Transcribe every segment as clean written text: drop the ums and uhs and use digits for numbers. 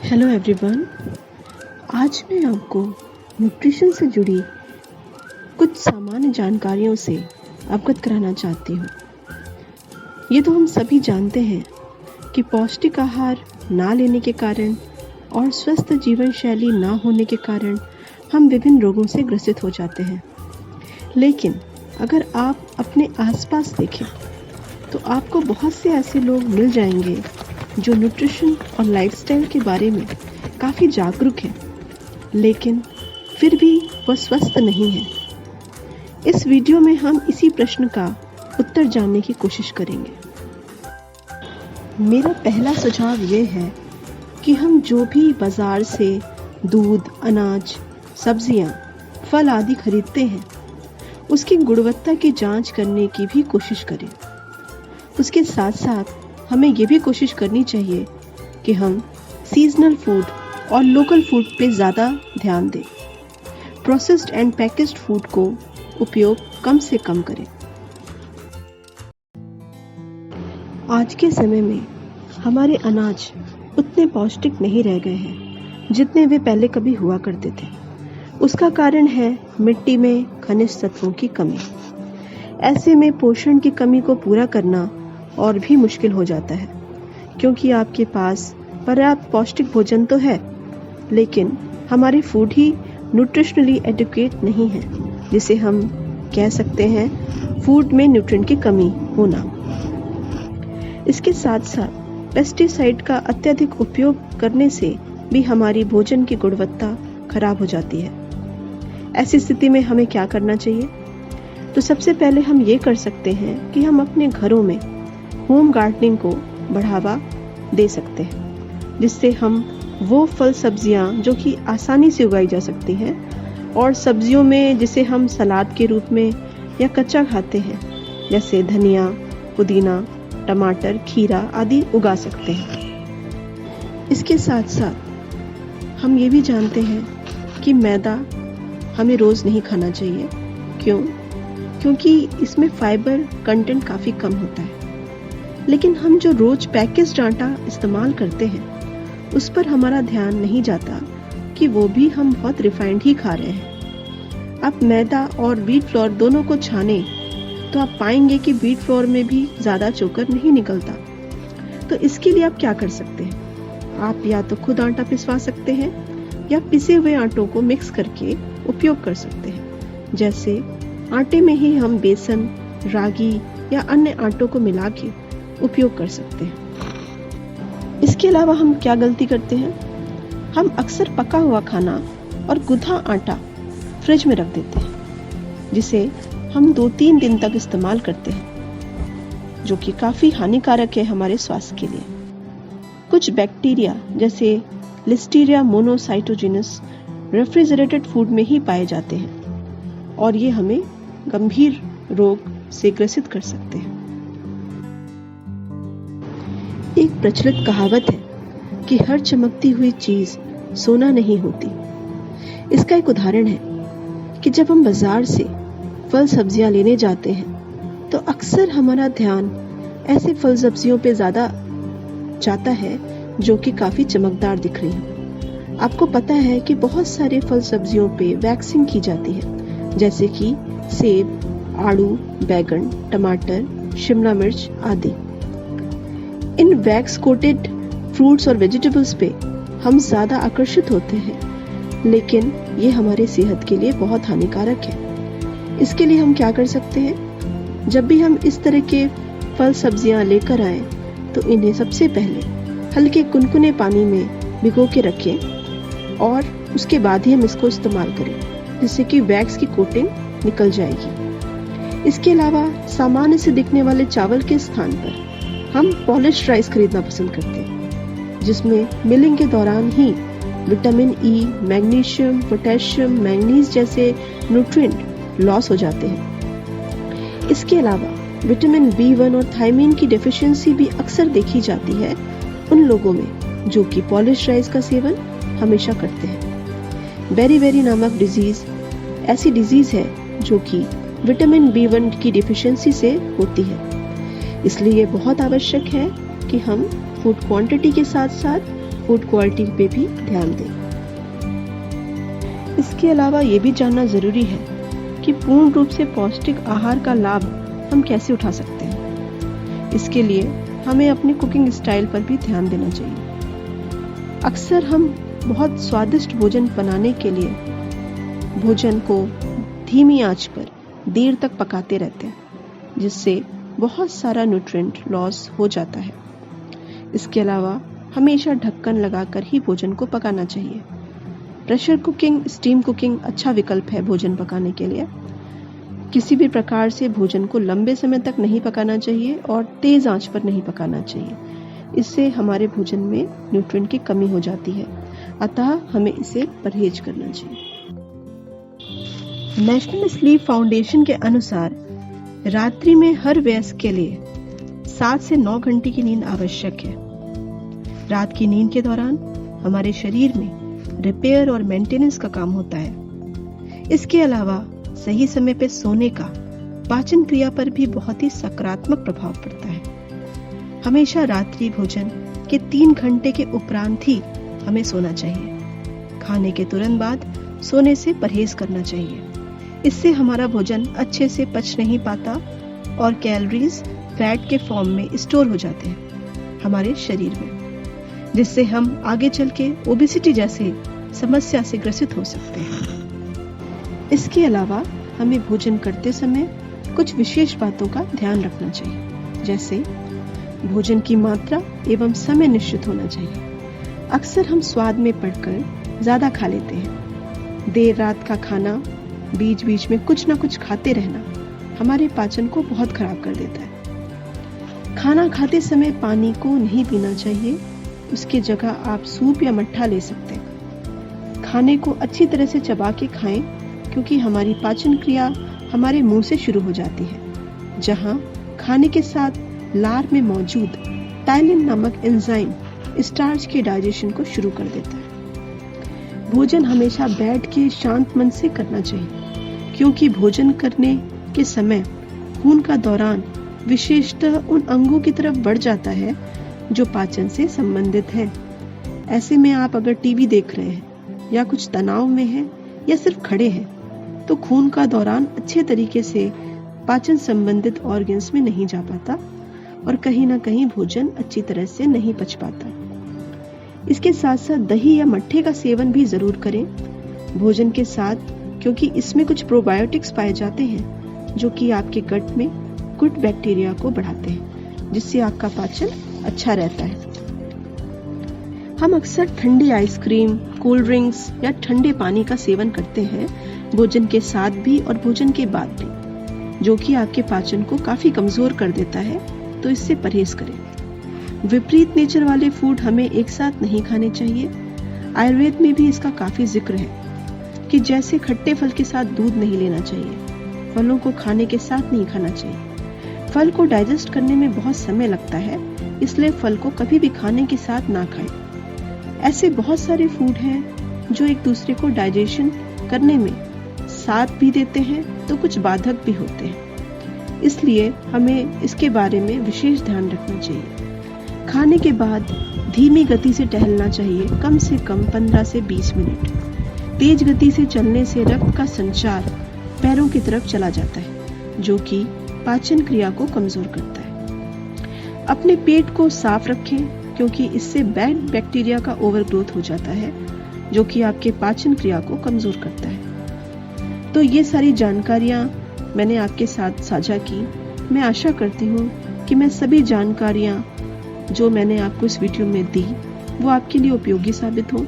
Hello everyone. आज मैं आपको न्यूट्रिशन से जुड़ी कुछ सामान्य जानकारियों से अवगत कराना चाहती हूँ। ये तो हम सभी जानते हैं कि पौष्टिक आहार ना लेने के कारण और स्वस्थ जीवन शैली ना होने के कारण हम विभिन्न रोगों से ग्रसित हो जाते हैं। लेकिन अगर आप अपने आसपास देखें तो आपको बहुत से ऐसे लोग मिल जाएंगे जो न्यूट्रिशन और लाइफस्टाइल के बारे में काफ़ी जागरूक हैं, लेकिन फिर भी वह स्वस्थ नहीं है। इस वीडियो में हम इसी प्रश्न का उत्तर जानने की कोशिश करेंगे। मेरा पहला सुझाव ये है कि हम जो भी बाज़ार से दूध, अनाज, सब्जियां, फल आदि खरीदते हैं, उसकी गुणवत्ता की जांच करने की भी कोशिश करें। उसके साथ साथ हमें ये भी कोशिश करनी चाहिए कि हम सीजनल फूड और लोकल फूड पे ज़्यादा ध्यान दें। प्रोसेस्ड एंड पैकेज्ड फूड को उपयोग कम से कम करें। आज के समय में हमारे अनाज उतने पौष्टिक नहीं रह गए हैं जितने वे पहले कभी हुआ करते थे। उसका कारण है मिट्टी में खनिज तत्वों की कमी। ऐसे में पोषण की कमी को पूरा करना और भी मुश्किल हो जाता है, क्योंकि आपके पास पर्याप्त पौष्टिक भोजन तो है, लेकिन हमारी फूड ही न्यूट्रिशनली एडिक्वेट नहीं है, जिसे हम कह सकते हैं फूड में न्यूट्रिएंट की कमी होना। इसके साथ साथ पेस्टिसाइड का अत्यधिक उपयोग करने से भी हमारी भोजन की गुणवत्ता खराब हो जाती है। ऐसी स्थिति में हमें क्या करना चाहिए? तो सबसे पहले हम ये कर सकते हैं कि हम अपने घरों में होम गार्डनिंग को बढ़ावा दे सकते हैं, जिससे हम वो फल सब्जियां जो कि आसानी से उगाई जा सकती हैं और सब्जियों में जिसे हम सलाद के रूप में या कच्चा खाते हैं, जैसे धनिया, पुदीना, टमाटर, खीरा आदि उगा सकते हैं। इसके साथ साथ हम ये भी जानते हैं कि मैदा हमें रोज़ नहीं खाना चाहिए। क्योंकि इसमें फाइबर कंटेंट काफ़ी कम होता है। लेकिन हम जो रोज पैकेज्ड आटा इस्तेमाल करते हैं, उस पर हमारा ध्यान नहीं जाता कि वो भी हम बहुत रिफाइंड ही खा रहे हैं। आप मैदा और व्हीट फ्लोर दोनों को छाने तो आप पाएंगे कि व्हीट फ्लोर में भी ज़्यादा चोकर नहीं निकलता। तो इसके लिए आप क्या कर सकते हैं? आप या तो खुद आटा पिसवा सकते हैं या पिसे हुए आटों को मिक्स करके उपयोग कर सकते हैं। जैसे आटे में ही हम बेसन, रागी या अन्य आटों को मिला के उपयोग कर सकते हैं। इसके अलावा हम क्या गलती करते हैं? हम अक्सर पका हुआ खाना और गुथा आटा फ्रिज में रख देते हैं, जिसे हम 2-3 दिन तक इस्तेमाल करते हैं, जो कि काफ़ी हानिकारक है हमारे स्वास्थ्य के लिए। कुछ बैक्टीरिया जैसे लिस्टीरिया मोनोसाइटोजेनस रेफ्रिजरेटेड फूड में ही पाए जाते हैं और ये हमें गंभीर रोग से ग्रसित कर सकते हैं। एक प्रचलित कहावत है कि हर चमकती हुई चीज सोना नहीं होती। इसका एक उदाहरण है कि जब हम बाजार से फल सब्जियां लेने जाते हैं तो अक्सर हमारा ध्यान ऐसे फल सब्जियों पे ज्यादा जाता है जो कि काफी चमकदार दिख रही हैं। आपको पता है कि बहुत सारे फल सब्जियों पे वैक्सिंग की जाती है, जैसे कि सेब, आड़ू, बैगन, टमाटर, शिमला मिर्च आदि। इन वैक्स कोटेड फ्रूट्स और वेजिटेबल्स पे हम ज़्यादा आकर्षित होते हैं, लेकिन ये हमारे सेहत के लिए बहुत हानिकारक है। इसके लिए हम क्या कर सकते हैं? जब भी हम इस तरह के फल सब्जियां लेकर आए तो इन्हें सबसे पहले हल्के कुनकुने पानी में भिगो के रखें और उसके बाद ही हम इसको इस्तेमाल करें, जिससे कि वैक्स की कोटिंग निकल जाएगी। इसके अलावा सामान्य से दिखने वाले चावल के स्थान पर हम पॉलिश्ड राइस खरीदना पसंद करते हैं, जिसमें मिलिंग के दौरान ही vitamin E, magnesium, potassium, manganese जैसे न्यूट्रिएंट लॉस हो जाते हैं। इसके अलावा विटामिन B1 और थायमीन की डेफिशिएंसी भी अक्सर देखी जाती है उन लोगों में जो कि पॉलिश्ड राइस का सेवन हमेशा करते हैं। बेरी नामक डिजीज ऐसी डिजीज है जो कि विटामिन B1 की डिफिशियंसी से होती है। इसलिए ये बहुत आवश्यक है कि हम फूड क्वांटिटी के साथ साथ फूड क्वालिटी पे भी ध्यान दें। इसके अलावा ये भी जानना ज़रूरी है कि पूर्ण रूप से पौष्टिक आहार का लाभ हम कैसे उठा सकते हैं। इसके लिए हमें अपने कुकिंग स्टाइल पर भी ध्यान देना चाहिए। अक्सर हम बहुत स्वादिष्ट भोजन बनाने के लिए भोजन को धीमी आंच पर देर तक पकाते रहते हैं, जिससे बहुत सारा न्यूट्रिएंट लॉस हो जाता है। इसके अलावा हमेशा ढक्कन लगाकर ही भोजन को पकाना चाहिए। प्रेशर कुकिंग, स्टीम कुकिंग अच्छा विकल्प है भोजन पकाने के लिए। किसी भी प्रकार से भोजन को लंबे समय तक नहीं पकाना चाहिए और तेज आंच पर नहीं पकाना चाहिए। इससे हमारे भोजन में न्यूट्रिएंट की कमी हो जाती है, अतः हमें इसे परहेज करना चाहिए। नेशनल स्लीप फाउंडेशन के अनुसार रात्रि में हर वयस्क के लिए 7 से 9 घंटे की नींद आवश्यक है। रात की नींद के दौरान हमारे शरीर में रिपेयर और मेंटेनेंस का काम होता है। इसके अलावा सही समय पे सोने का पाचन क्रिया पर भी बहुत ही सकारात्मक प्रभाव पड़ता है। हमेशा रात्रि भोजन के 3 घंटे के उपरांत ही हमें सोना चाहिए। खाने के तुरंत बाद सोने से परहेज करना चाहिए। इससे हमारा भोजन अच्छे से पच नहीं पाता और कैलोरीज फैट के फॉर्म में स्टोर हो जाते हैं हमारे शरीर में, जिससे हम आगे चल के ओबेसिटी जैसे समस्या से ग्रसित हो सकते हैं। इसके अलावा हमें भोजन करते समय कुछ विशेष बातों का ध्यान रखना चाहिए, जैसे भोजन की मात्रा एवं समय निश्चित होना चाहिए। अक्सर हम स्वाद में पड़कर ज्यादा खा लेते हैं। देर रात का खाना, बीच बीच में कुछ ना कुछ खाते रहना हमारे पाचन को बहुत खराब कर देता है। खाना खाते समय पानी को नहीं पीना चाहिए, उसकी जगह आप सूप या मट्ठा ले सकते हैं। खाने को अच्छी तरह से चबा के खाएं, क्योंकि हमारी पाचन क्रिया हमारे मुंह से शुरू हो जाती है, जहां खाने के साथ लार में मौजूद टाइलिन नामक एंजाइम स्टार्च के डाइजेशन को शुरू कर देता है। भोजन हमेशा बैठ के शांत मन से करना चाहिए, क्योंकि भोजन करने के समय खून का दौरान विशेषतः उन अंगों की तरफ बढ़ जाता है जो पाचन से संबंधित है। ऐसे में आप अगर टीवी देख रहे हैं या कुछ तनाव में हैं या सिर्फ खड़े हैं, तो खून का दौरान अच्छे तरीके से पाचन संबंधित ऑर्गन्स में नहीं जा पाता और कहीं ना कहीं भोजन अच्छी तरह से नहीं पच पाता। इसके साथ साथ दही या मट्ठे का सेवन भी जरूर करें भोजन के साथ, क्योंकि इसमें कुछ प्रोबायोटिक्स पाए जाते हैं जो कि आपके गट में गुड बैक्टीरिया को बढ़ाते हैं, जिससे आपका पाचन अच्छा रहता है। हम अक्सर ठंडी आइसक्रीम, कोल्ड ड्रिंक्स या ठंडे पानी का सेवन करते हैं भोजन के साथ भी और भोजन के बाद भी, जो कि आपके पाचन को काफी कमजोर कर देता है, तो इससे परहेज करें। विपरीत नेचर वाले फूड हमें एक साथ नहीं खाने चाहिए। आयुर्वेद में भी इसका काफी जिक्र है कि जैसे खट्टे फल के साथ दूध नहीं लेना चाहिए, फलों को खाने के साथ नहीं खाना चाहिए। फल को डाइजेस्ट करने में बहुत समय लगता है, इसलिए फल को कभी भी खाने के साथ ना खाएं। ऐसे बहुत सारे फूड हैं जो एक दूसरे को डाइजेशन करने में साथ भी देते हैं, तो कुछ बाधक भी होते हैं। इसलिए हमें इसके बारे में विशेष ध्यान रखना चाहिए। खाने के बाद धीमी गति से टहलना चाहिए, कम से कम 15 से 20 मिनट। तेज गति से चलने से रक्त का संचार पैरों की तरफ चला जाता है, जो कि पाचन क्रिया को कमजोर करता है। अपने पेट को साफ रखें, क्योंकि इससे बैड बैक्टीरिया का ओवरग्रोथ हो जाता है, जो कि आपके पाचन क्रिया को कमजोर करता है। तो ये सारी जानकारियां मैंने आपके साथ साझा की। मैं आशा करती हूँ कि मैं सभी जानकारियां जो मैंने आपको इस वीडियो में दी वो आपके लिए उपयोगी साबित हो।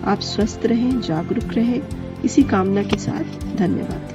आप स्वस्थ रहें, जागरूक रहें, इसी कामना के साथ धन्यवाद।